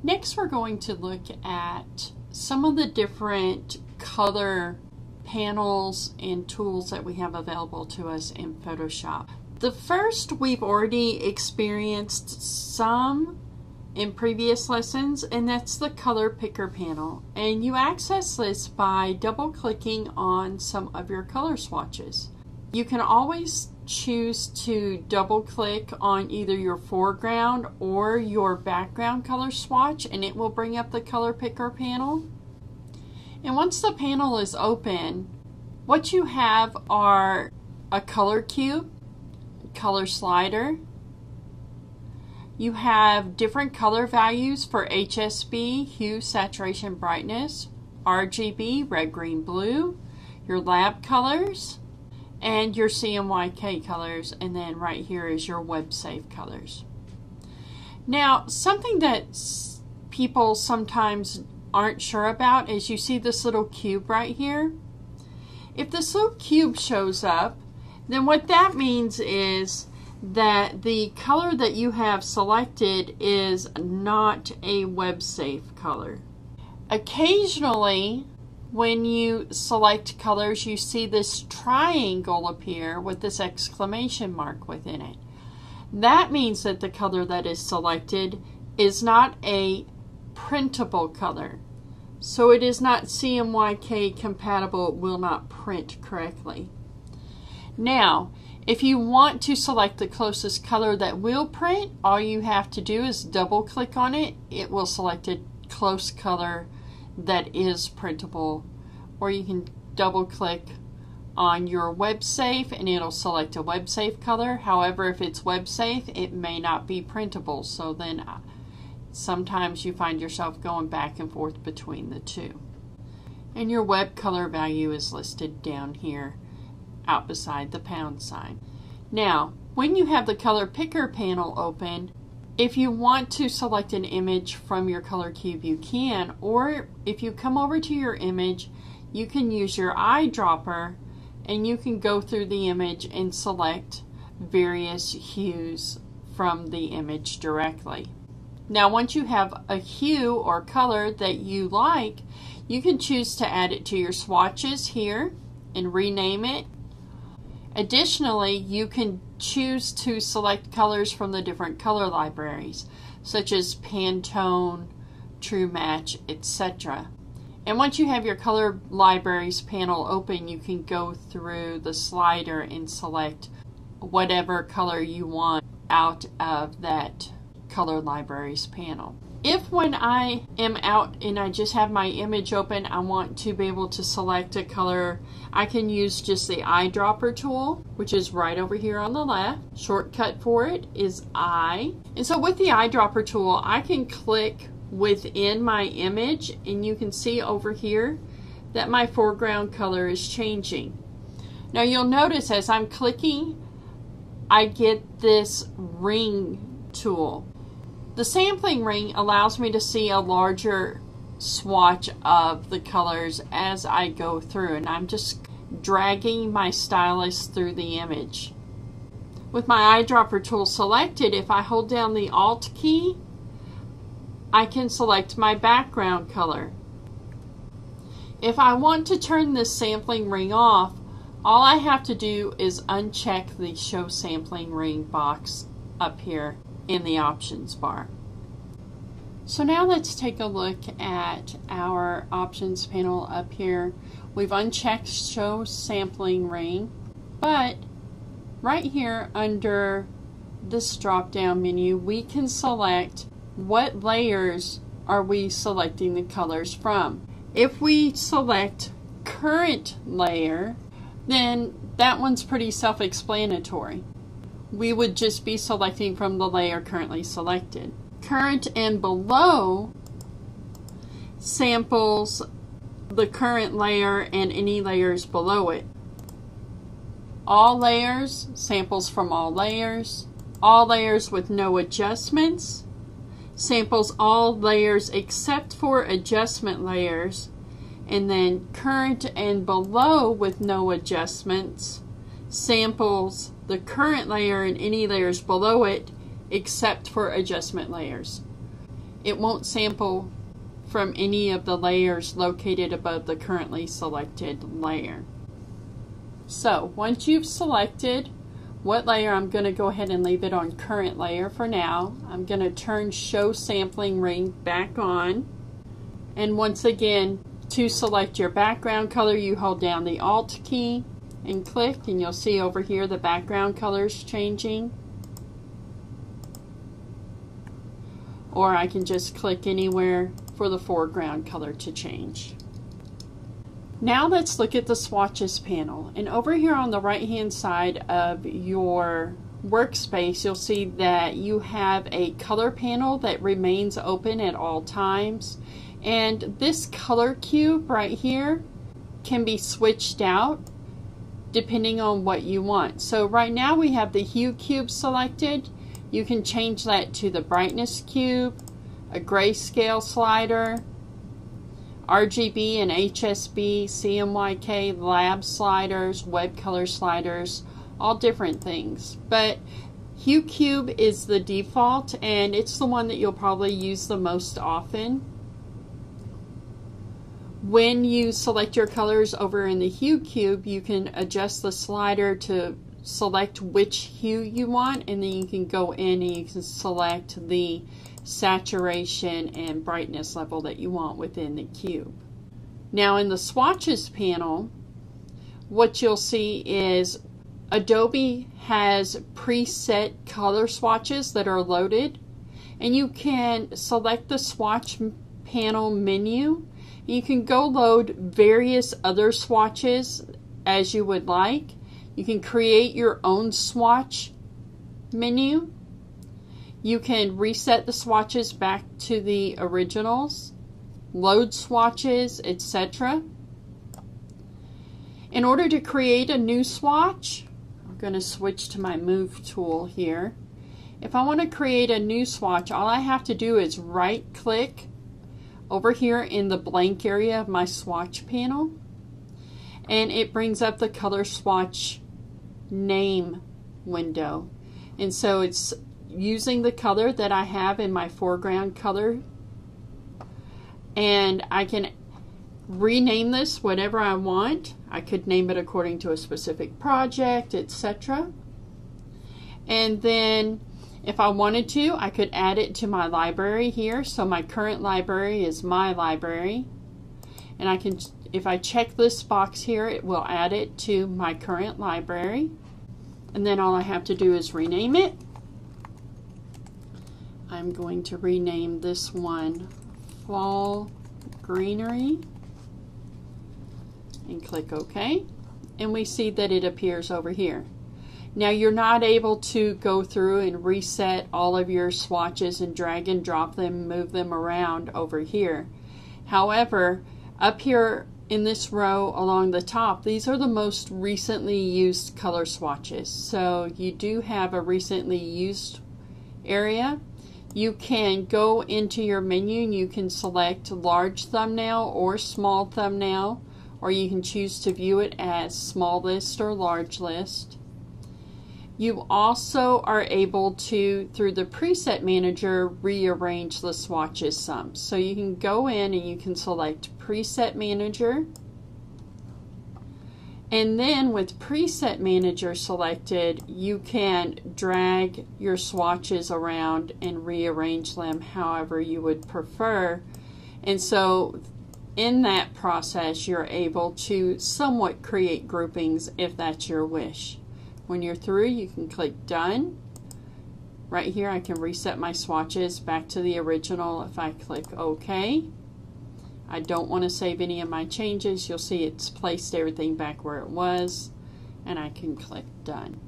Next, we're going to look at some of the different color panels and tools that we have available to us in Photoshop. The first we've already experienced some in previous lessons, and that's the color picker panel. And you access this by double clicking on some of your color swatches. You can always choose to double click on either your foreground or your background color swatch, and it will bring up the color picker panel. And once the panel is open, what you have are a color cube, color slider. You have different color values for HSB, hue, saturation, brightness, RGB, red, green, blue, your lab colors, and your CMYK colors, and then right here is your web safe colors. Now, something that people sometimes aren't sure about is you see this little cube right here. If this little cube shows up, then what that means is that the color that you have selected is not a web safe color. Occasionally, when you select colors, you see this triangle appear with this exclamation mark within it. That means that the color that is selected is not a printable color. So it is not CMYK compatible, it will not print correctly. Now, if you want to select the closest color that will print, all you have to do is double click on it. It will select a close color that is printable, or you can double click on your web safe and it'll select a web safe color. However, if it's web safe, it may not be printable, so then sometimes you find yourself going back and forth between the two. And your web color value is listed down here out beside the pound sign. Now, when you have the color picker panel open, if you want to select an image from your color cube, you can, or if you come over to your image, you can use your eyedropper and you can go through the image and select various hues from the image directly. Now, once you have a hue or color that you like, you can choose to add it to your swatches here and rename it. Additionally, you can choose to select colors from the different color libraries, such as Pantone, True Match, etc. And once you have your color libraries panel open, you can go through the slider and select whatever color you want out of that color libraries panel. If when I am out and I just have my image open, I want to be able to select a color, I can use just the eyedropper tool, which is right over here on the left. Shortcut for it is I. And so with the eyedropper tool, I can click within my image and you can see over here that my foreground color is changing. Now you'll notice as I'm clicking, I get this ring tool. The sampling ring allows me to see a larger swatch of the colors as I go through, and I'm just dragging my stylus through the image. With my eyedropper tool selected, if I hold down the Alt key, I can select my background color. If I want to turn this sampling ring off, all I have to do is uncheck the Show Sampling Ring box up here in the options bar. So now let's take a look at our options panel up here. We've unchecked Show Sampling Ring, but right here under this drop down menu we can select what layers are we selecting the colors from. If we select current layer, then that one's pretty self-explanatory. We would just be selecting from the layer currently selected. Current and below samples the current layer and any layers below it. All layers samples from all layers. All layers with no adjustments samples all layers except for adjustment layers. And then current and below with no adjustments samples the current layer and any layers below it except for adjustment layers. it won't sample from any of the layers located above the currently selected layer. So once you've selected what layer, I'm going to go ahead and leave it on current layer for now. I'm going to turn Show Sampling Ring back on. And once again, to select your background color, you hold down the Alt key and click, and you'll see over here the background color is changing. Or I can just click anywhere for the foreground color to change. Now let's look at the Swatches panel. And over here on the right hand side of your workspace, you'll see that you have a color panel that remains open at all times. And this color cube right here can be switched out depending on what you want. So right now we have the hue cube selected. You can change that to the brightness cube, a grayscale slider, RGB and HSB, CMYK, lab sliders, web color sliders, all different things. But hue cube is the default, and it's the one that you'll probably use the most often. When you select your colors over in the hue cube, you can adjust the slider to select which hue you want, and then you can go in and you can select the saturation and brightness level that you want within the cube. Now in the Swatches panel, what you'll see is Adobe has preset color swatches that are loaded, and you can select the Swatch panel menu. You can go load various other swatches as you would like. You can create your own swatch menu. You can reset the swatches back to the originals, load swatches, etc. In order to create a new swatch, I'm going to switch to my Move tool here. If I want to create a new swatch, all I have to do is right click over here in the blank area of my swatch panel, and it brings up the color swatch name window. And so it's using the color that I have in my foreground color, and I can rename this whatever I want. I could name it according to a specific project, etc. And then if I wanted to, I could add it to my library here. So my current library is my library, and I can, if I check this box here, it will add it to my current library. And then all I have to do is rename it. I'm going to rename this one Fall Greenery and click OK, and we see that it appears over here. Now you're not able to go through and reset all of your swatches and drag and drop them, move them around over here. However, up here in this row along the top, these are the most recently used color swatches. So you do have a recently used area. You can go into your menu and you can select large thumbnail or small thumbnail, or you can choose to view it as small list or large list. You also are able to, through the preset manager, rearrange the swatches some. So you can go in and you can select preset manager, and then with preset manager selected, you can drag your swatches around and rearrange them however you would prefer. And so in that process, you're able to somewhat create groupings if that's your wish. When you're through, you can click Done. Right here, I can reset my swatches back to the original if I click OK. I don't want to save any of my changes. You'll see it's placed everything back where it was, and I can click Done.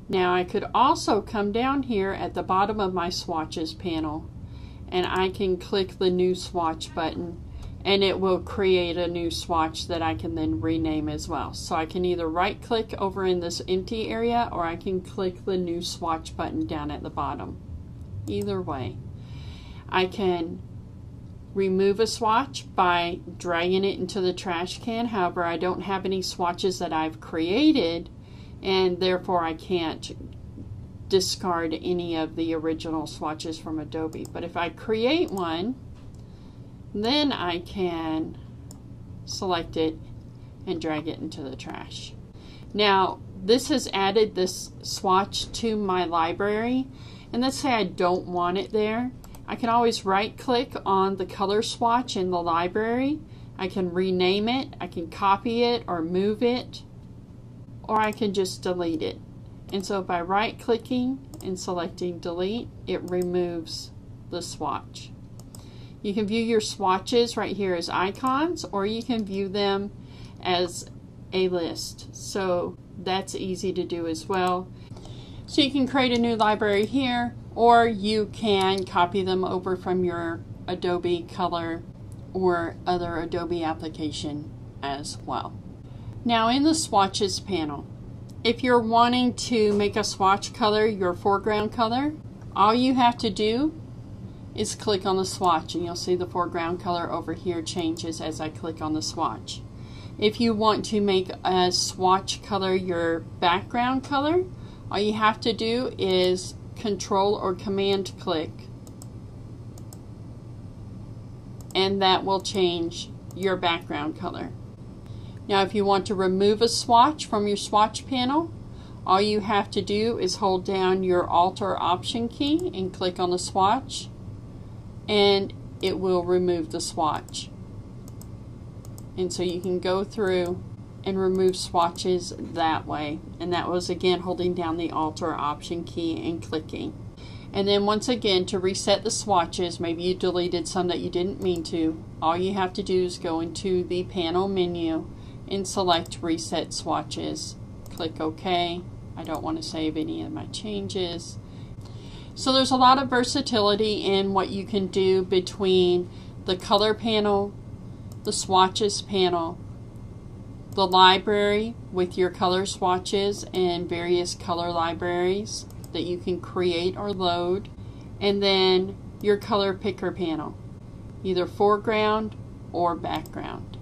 Now I could also come down here at the bottom of my Swatches panel, and I can click the New Swatch button, and it will create a new swatch that I can then rename as well. So I can either right click over in this empty area, or I can click the New Swatch button down at the bottom. Either way. I can remove a swatch by dragging it into the trash can. However, I don't have any swatches that I've created, and therefore I can't discard any of the original swatches from Adobe. But if I create one, then I can select it and drag it into the trash. Now, this has added this swatch to my library, and let's say I don't want it there. I can always right click on the color swatch in the library. I can rename it, I can copy it or move it, or I can just delete it. And so by right clicking and selecting delete, it removes the swatch. You can view your swatches right here as icons, or you can view them as a list. So that's easy to do as well. So you can create a new library here, or you can copy them over from your Adobe Color or other Adobe application as well. Now in the Swatches panel, if you're wanting to make a swatch color your foreground color, all you have to do is click on the swatch, and you'll see the foreground color over here changes as I click on the swatch. If you want to make a swatch color your background color, all you have to do is Control or Command click, and that will change your background color. Now if you want to remove a swatch from your swatch panel, all you have to do is hold down your Alt or Option key and click on the swatch, and it will remove the swatch. And so you can go through and remove swatches that way, and that was again holding down the Alt or Option key and clicking. And then once again, to reset the swatches, maybe you deleted some that you didn't mean to, all you have to do is go into the panel menu and select Reset Swatches. Click OK. I don't want to save any of my changes. So there's a lot of versatility in what you can do between the color panel, the swatches panel, the library with your color swatches and various color libraries that you can create or load, and then your color picker panel, either foreground or background.